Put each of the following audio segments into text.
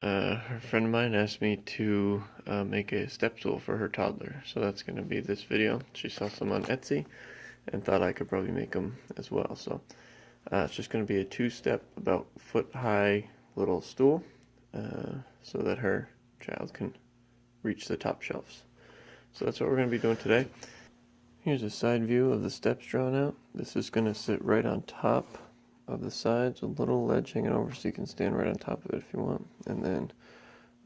A friend of mine asked me to make a step stool for her toddler, so that's going to be this video. She saw some on Etsy and thought I could probably make them as well. So it's just going to be a two-step, about foot-high little stool so that her child can reach the top shelves. So that's what we're going to be doing today. Here's a side view of the steps drawn out. This is going to sit right on top of the sides, a little ledge hanging over so you can stand right on top of it if you want. And then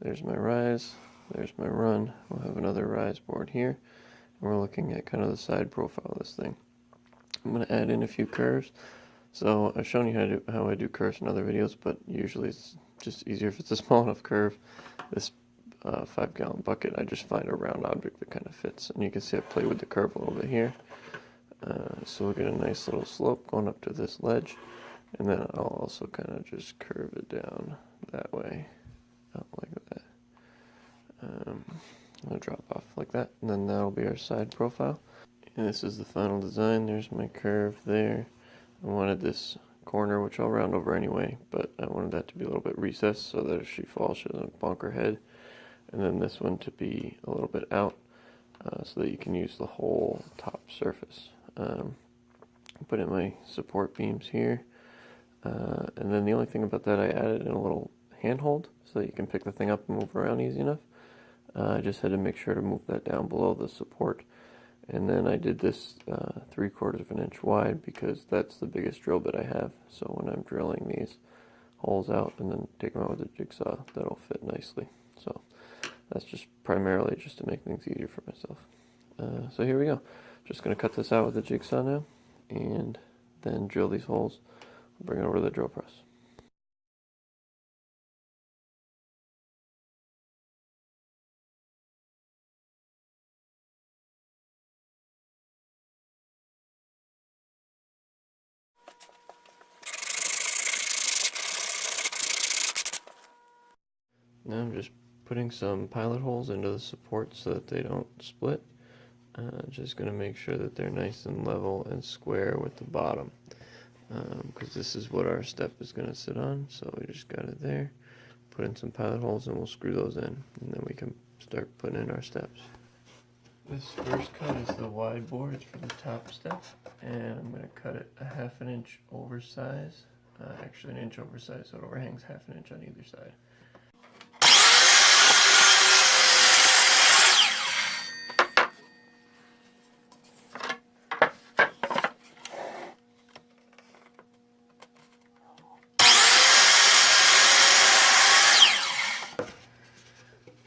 there's my rise, there's my run. We'll have another rise board here. And we're looking at kind of the side profile of this thing. I'm going to add in a few curves. So I've shown you how I do curves in other videos, but usually it's just easier if it's a small enough curve. This 5-gallon bucket, I just find a round object that kind of fits. And you can see I play with the curve a little bit here. So we'll get a nice little slope going up to this ledge. And then I'll also kind of just curve it down that way, out like that. I'll drop off like that, and then that'll be our side profile. And this is the final design. There's my curve there. I wanted this corner, which I'll round over anyway, but I wanted that to be a little bit recessed so that if she falls, she doesn't bonk her head. And then this one to be a little bit out so that you can use the whole top surface. Put in my support beams here. And then the only thing about that, I added in a little handhold so that you can pick the thing up and move around easy enough. I just had to make sure to move that down below the support. And then I did this 3/4 of an inch wide because that's the biggest drill bit I have. So when I'm drilling these holes out and then take them out with a jigsaw, that'll fit nicely. So that's just primarily just to make things easier for myself. So here we go. Just going to cut this out with a jigsaw now and then drill these holes. Bring it over to the drill press. Now I'm just putting some pilot holes into the supports so that they don't split. Just going to make sure that they're nice and level and square with the bottom. Because this is what our step is going to sit on, so we just got it there. Put in some pilot holes and we'll screw those in, and then we can start putting in our steps. This first cut is the wide board, it's for the top step, and I'm going to cut it a 1/2 inch oversize, actually 1 inch oversize, so it overhangs 1/2 inch on either side.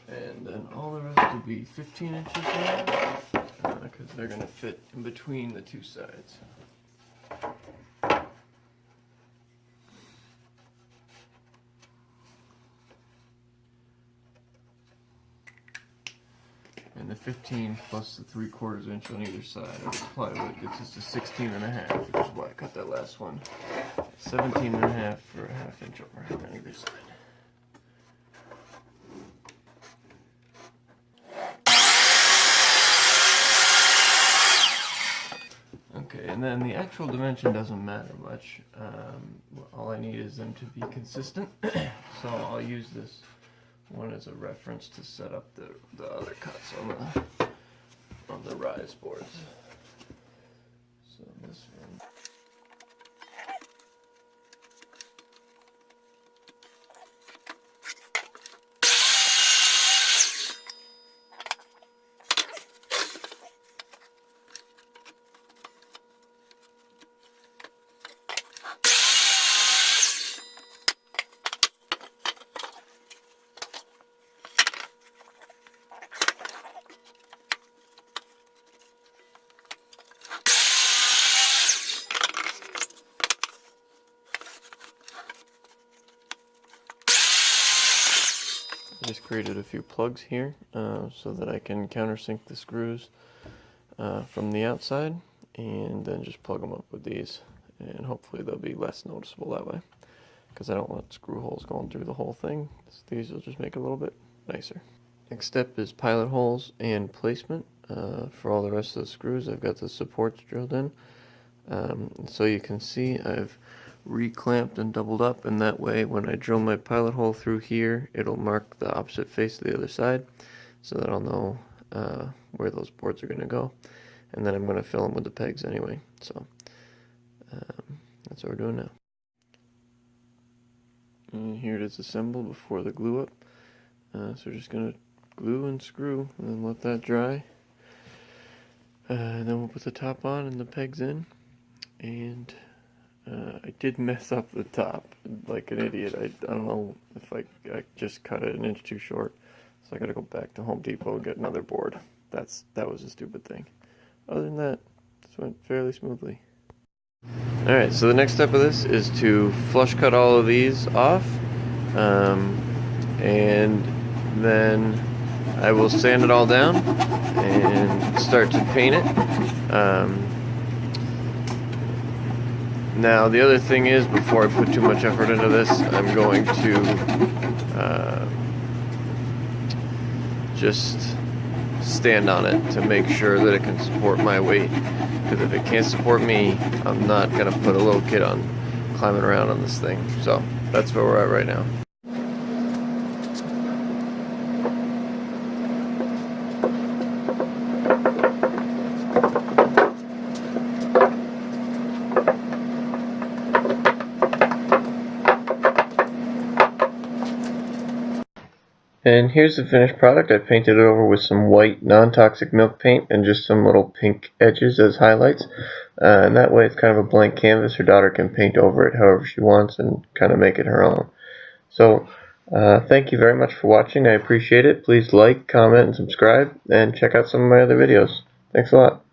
And then all the rest will be 15 inches long, because they're going to fit in between the two sides. And the 15 plus the 3/4 inch on either side of the plywood gets us to 16.5, which is why I cut that last one. 17.5 for a 1/2 inch overhang on either side. Okay, and then the actual dimension doesn't matter much. All I need is them to be consistent. So I'll use this one as a reference to set up the other cuts on the rise boards. So this one. I just created a few plugs here so that I can countersink the screws from the outside, and then just plug them up with these, and hopefully they'll be less noticeable that way, because I don't want screw holes going through the whole thing. These will just make it a little bit nicer. Next step is pilot holes and placement. For all the rest of the screws, I've got the supports drilled in. So you can see I've reclamped and doubled up, and that way when I drill my pilot hole through here, it'll mark the opposite face of the other side, so that I'll know where those boards are going to go. And then I'm going to fill them with the pegs anyway, so that's what we're doing now. And here it is assembled before the glue up. So we're just going to glue and screw and then let that dry. And then we'll put the top on and the pegs in. And I did mess up the top like an idiot. I don't know if I just cut it an inch too short. So I gotta go back to Home Depot and get another board. That was a stupid thing. Other than that, this went fairly smoothly. Alright, so the next step of this is to flush cut all of these off. And then I will sand it all down and start to paint it. Now the other thing is, before I put too much effort into this, I'm going to just stand on it to make sure that it can support my weight, because if it can't support me, I'm not going to put a little kid on climbing around on this thing. So that's where we're at right now. And here's the finished product. I painted it over with some white non-toxic milk paint and just some little pink edges as highlights. And that way it's kind of a blank canvas. Her daughter can paint over it however she wants and kind of make it her own. So thank you very much for watching. I appreciate it. Please like, comment, and subscribe, and check out some of my other videos. Thanks a lot.